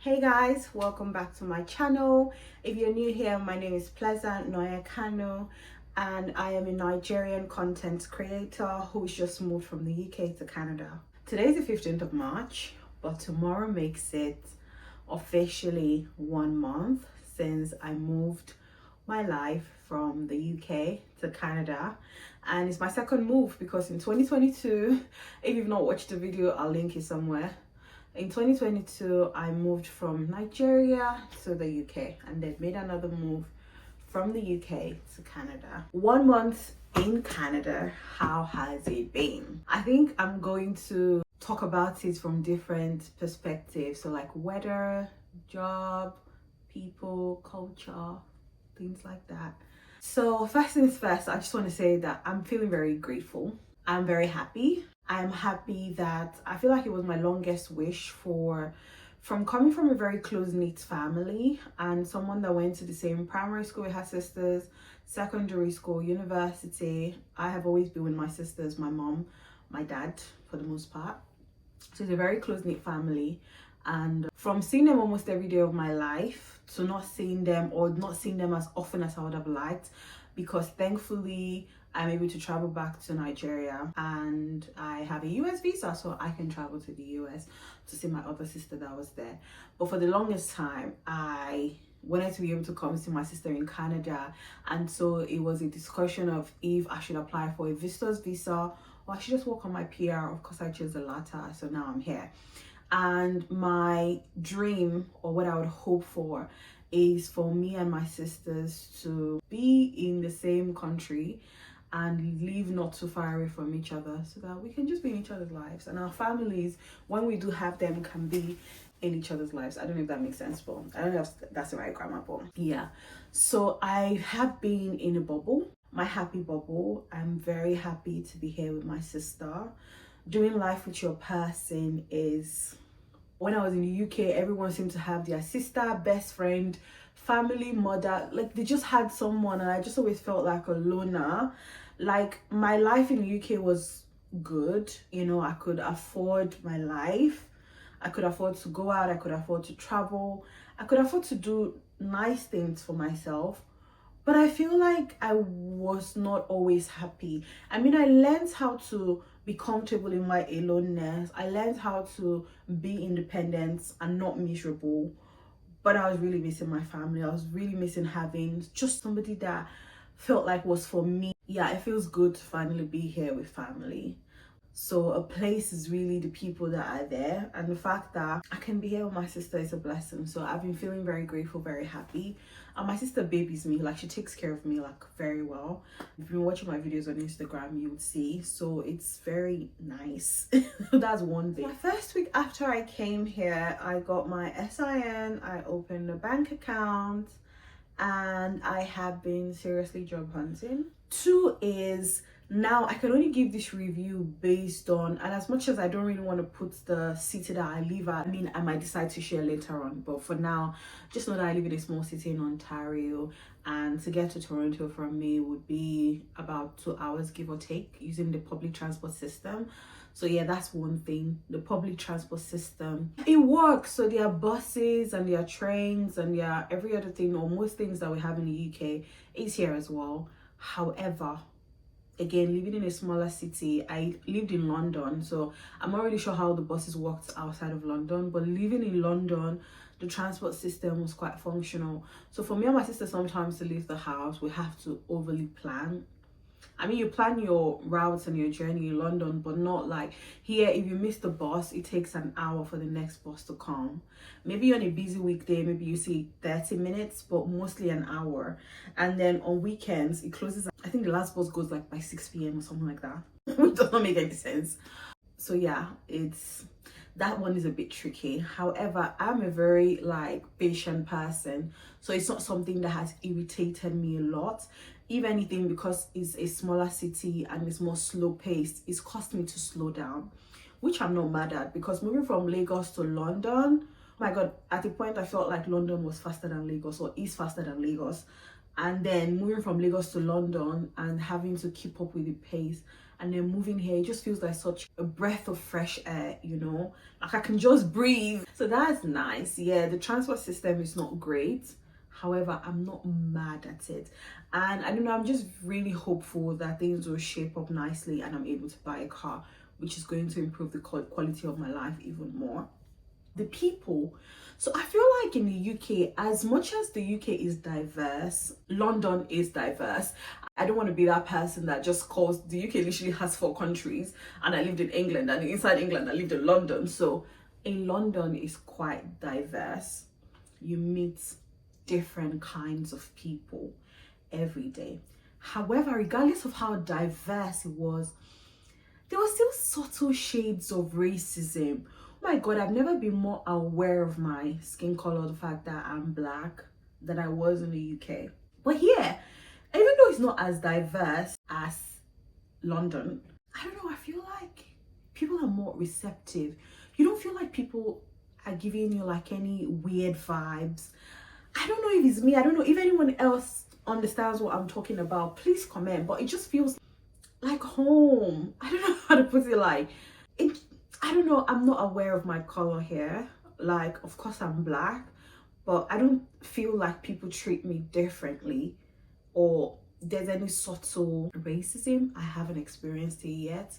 Hey guys, welcome back to my channel. If you're new here, my name is Pleasant Noya Kano and I am a Nigerian content creator who's just moved from the UK to Canada. Today is the 15th of March, but tomorrow makes it officially 1 month since I moved my life from the UK to Canada, and it's my second move because in 2022, if you've not watched the video, I'll link it somewhere. In 2022, I moved from Nigeria to the UK and then made another move from the UK to Canada. 1 month in Canada, how has it been? I think I'm going to talk about it from different perspectives. So like weather, job, people, culture, things like that. So first things first, I just want to say that I'm feeling very grateful. I'm very happy. I'm happy that I feel like it was my longest wish from coming from a very close-knit family and someone that went to the same primary school with her sisters, secondary school, university. I have always been with my sisters, my mom, my dad for the most part. So it's a very close-knit family, and from seeing them almost every day of my life to not seeing them, or not seeing them as often as I would have liked, because thankfully I'm able to travel back to Nigeria and I have a US visa, so I can travel to the US to see my other sister that was there. But for the longest time, I wanted to be able to come see my sister in Canada, and so it was a discussion of if I should apply for a visitor's visa or I should just work on my PR. Of course, I chose the latter, so now I'm here. And my dream, or what I would hope for, is for me and my sisters to be in the same country and live not too far away from each other, so that we can just be in each other's lives, and our families, when we do have them, can be in each other's lives. I don't know if that makes sense, but I don't know if that's the right grammar, but yeah. So I have been in a bubble, my happy bubble. I'm very happy to be here with my sister. Doing life with your person is... When I was in the UK, everyone seemed to have their sister, best friend, family, mother. Like they just had someone, and I just always felt like a loner. Like my life in the UK was good. You know, I could afford my life. I could afford to go out. I could afford to travel. I could afford to do nice things for myself. But I feel like I was not always happy. I mean, I learned how to be comfortable in my aloneness. I learned how to be independent and not miserable. But I was really missing my family. I was really missing having just somebody that felt like was for me. Yeah, it feels good to finally be here with family. So a place is really the people that are there, and the fact that I can be here with my sister is a blessing. So I've been feeling very grateful, very happy. And my sister babies me, like she takes care of me like very well. If you've been watching my videos on Instagram, you would see. So it's very nice. That's one thing. My first week after I came here, I got my SIN, I opened a bank account, and I have been seriously job hunting. 2 is, now I can only give this review based on, and as much as I don't really want to put the city that I live at, I mean, I might decide to share later on, but for now, just know that I live in a small city in Ontario, and to get to Toronto from me would be about 2 hours, give or take, using the public transport system. So yeah, that's one thing, the public transport system. It works. So there are buses and there are trains and there are every other thing, or most things that we have in the UK is here as well. However, again, living in a smaller city, I lived in London, so I'm not really sure how the buses worked outside of London, but living in London, the transport system was quite functional. So for me and my sister, sometimes to leave the house, we have to overly plan. I mean, you plan your routes and your journey in London, but not like here. If you miss the bus, it takes an hour for the next bus to come. Maybe on a busy weekday, maybe you see 30 minutes, but mostly an hour. And then on weekends, it closes. I think the last bus goes like by 6 p.m. or something like that, which does not make any sense. So yeah, that one is a bit tricky. However, I'm a very like patient person, so it's not something that has irritated me a lot. If anything, because it's a smaller city and it's more slow paced, it's caused me to slow down, which I'm not mad at, because moving from Lagos to London, oh my god, at the point I felt like London was faster than Lagos, or is faster than Lagos. And then moving from Lagos to London and having to keep up with the pace, and then moving here, it just feels like such a breath of fresh air, you know, like I can just breathe. So that's nice. Yeah, the transport system is not great, however, I'm not mad at it. And I don't know, I'm just really hopeful that things will shape up nicely and I'm able to buy a car, which is going to improve the quality of my life even more. The people, so I feel like in the UK, as much as the UK is diverse, London is diverse. I don't want to be that person that just calls the UK literally has 4 countries, and I lived in England, and inside England I lived in London. So in London is quite diverse. You meet different kinds of people every day. However, regardless of how diverse it was, there were still subtle shades of racism. Oh my god, I've never been more aware of my skin color, the fact that I'm black, than I was in the UK. But here, even though it's not as diverse as London, I don't know, I feel like people are more receptive. You don't feel like people are giving you like any weird vibes. I don't know if it's me, I don't know if anyone else understands what I'm talking about. Please comment, but it just feels like home. I don't know how to put it, like it. I don't know, I'm not aware of my color here. Like, of course I'm black, but I don't feel like people treat me differently or there's any subtle racism. I haven't experienced it yet.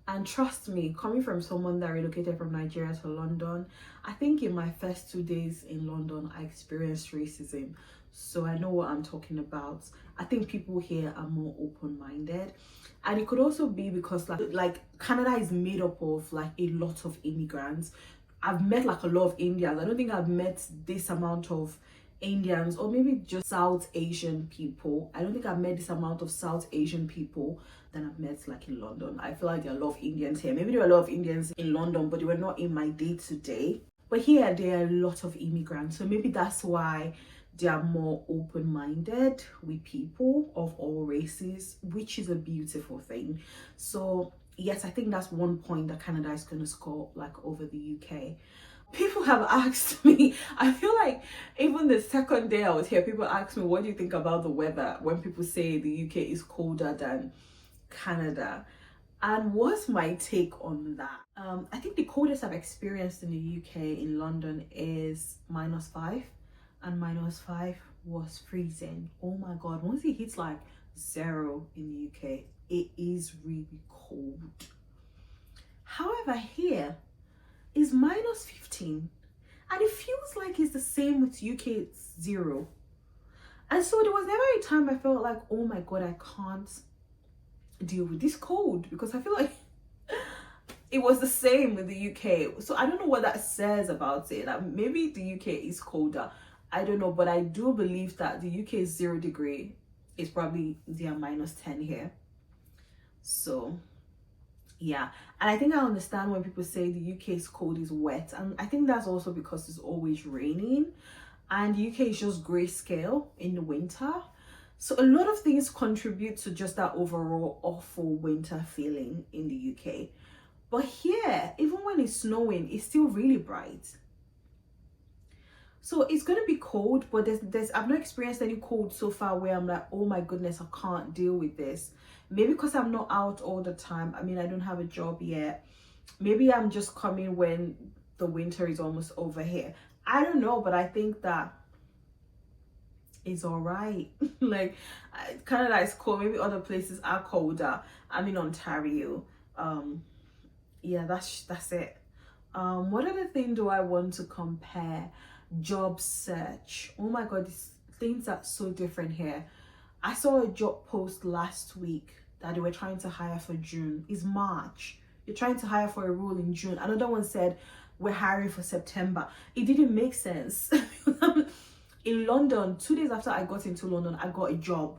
And trust me, coming from someone that relocated from Nigeria to London, I think in my first 2 days in London, I experienced racism. So I know what I'm talking about. I think people here are more open-minded. And it could also be because like Canada is made up of like a lot of immigrants. I've met like a lot of Indians. I don't think I've met this amount of Indians, or maybe just South Asian people. I don't think I've met this amount of South Asian people than I've met like in London. I feel like there are a lot of Indians here. Maybe there are a lot of Indians in London, but they were not in my day-to-day. But here there are a lot of immigrants, so maybe that's why they are more open-minded with people of all races, which is a beautiful thing. So yes, I think that's one point that Canada is going to score like over the UK. People have asked me, I feel like even the second day I was here, people asked me, what do you think about the weather when people say the UK is colder than Canada? And what's my take on that? I think the coldest I've experienced in the UK in London is -5, and -5 was freezing. Oh my god, once it hits like 0 in the UK, it is really cold. However, here is -15, and it feels like it's the same with UK 0. And so there was never a time I felt like, oh my god, I can't deal with this cold, because I feel like it was the same with the UK. So I don't know what that says about it. That maybe the UK is colder, I don't know, but I do believe that the UK 0 degree is probably their -10 here. So yeah, and I think I understand when people say the UK's cold is wet, and I think that's also because it's always raining, and the UK is just grayscale in the winter. So a lot of things contribute to just that overall awful winter feeling in the UK. But here, even when it's snowing, it's still really bright. So it's gonna be cold, but I've not experienced any cold so far where I'm like, oh my goodness, I can't deal with this. Maybe because I'm not out all the time. I mean, I don't have a job yet. Maybe I'm just coming when the winter is almost over here. I don't know, but I think that it's all right. Like, Canada is cold. Maybe other places are colder. I'm in Ontario. Yeah, that's it. What other thing do I want to compare? Job search. Oh my god, things are so different here. I saw a job post last week that they were trying to hire for June. It's March. You're trying to hire for a role in June. Another one said we're hiring for September. It didn't make sense. In London, 2 days after I got into London, I got a job.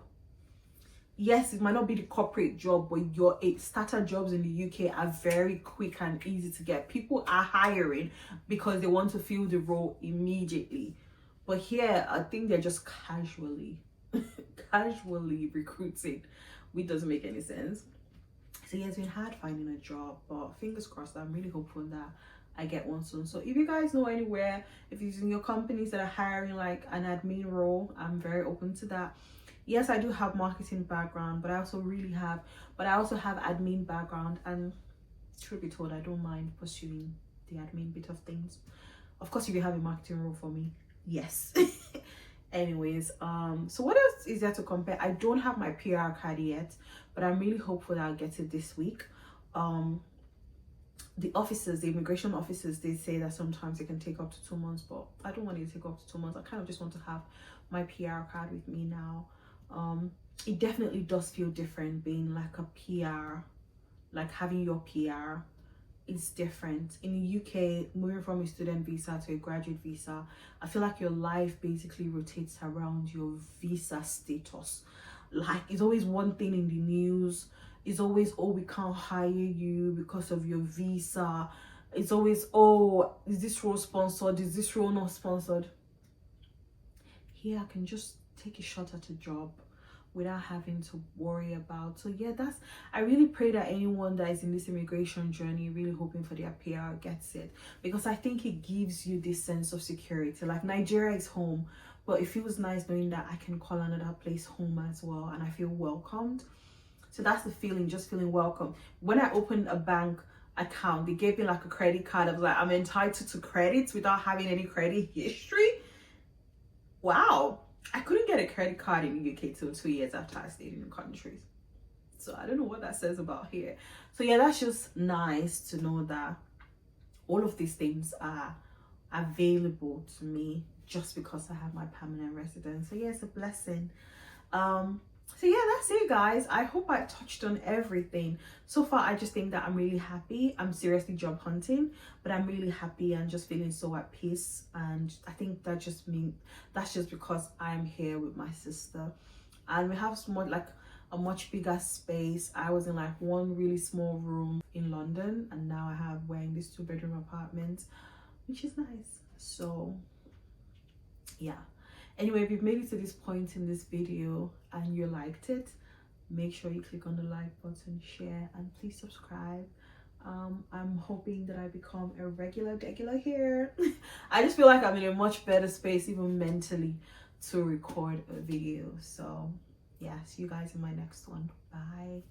Yes, it might not be the corporate job, but your starter jobs in the UK are very quick and easy to get. People are hiring because they want to fill the role immediately. But here, I think they're just casually recruiting, which doesn't make any sense. So yeah, it's been hard finding a job, but fingers crossed, I'm really hopeful that I get one soon. So if you guys know anywhere, if it's in your companies that are hiring like an admin role, I'm very open to that. Yes, I do have marketing background, but I also have admin background, and truth be told, I don't mind pursuing the admin bit of things. Of course, if you have a marketing role for me, yes. Anyways, so what else is there to compare? I don't have my PR card yet, but I'm really hopeful that I'll get it this week. The immigration officers, they say that sometimes it can take up to 2 months, but I don't want it to take up to 2 months. I kind of just want to have my PR card with me now. It definitely does feel different being like a PR, like having your PR. It's different. In the UK, moving from a student visa to a graduate visa, I feel like your life basically rotates around your visa status. Like, it's always one thing in the news. It's always, oh, we can't hire you because of your visa. It's always, oh, is this role sponsored? Is this role not sponsored? Here, I can just take a shot at a job without having to worry about. So yeah, I really pray that anyone that is in this immigration journey, really hoping for their PR, gets it, because I think it gives you this sense of security. Like, Nigeria is home, but it feels nice knowing that I can call another place home as well, and I feel welcomed. So that's the feeling, just feeling welcome. When I opened a bank account, they gave me like a credit card. I was like, I'm entitled to credits without having any credit history. Wow. I couldn't get a credit card in the UK till 2 years after I stayed in the country. So I don't know what that says about here. So yeah, that's just nice to know that all of these things are available to me just because I have my permanent residence. So yeah, it's a blessing. So yeah, that's it, guys. I hope I touched on everything. So far, I just think that I'm really happy. I'm seriously job hunting, but I'm really happy and just feeling so at peace. And I think that's just because I'm here with my sister, and we have a much bigger space. I was in like one really small room in London, and now we're in this 2-bedroom apartment, which is nice. So yeah. Anyway, if you've made it to this point in this video and you liked it, make sure you click on the like button, share, and please subscribe. I'm hoping that I become a regular here. I just feel like I'm in a much better space, even mentally, to record a video. So yeah, see you guys in my next one. Bye.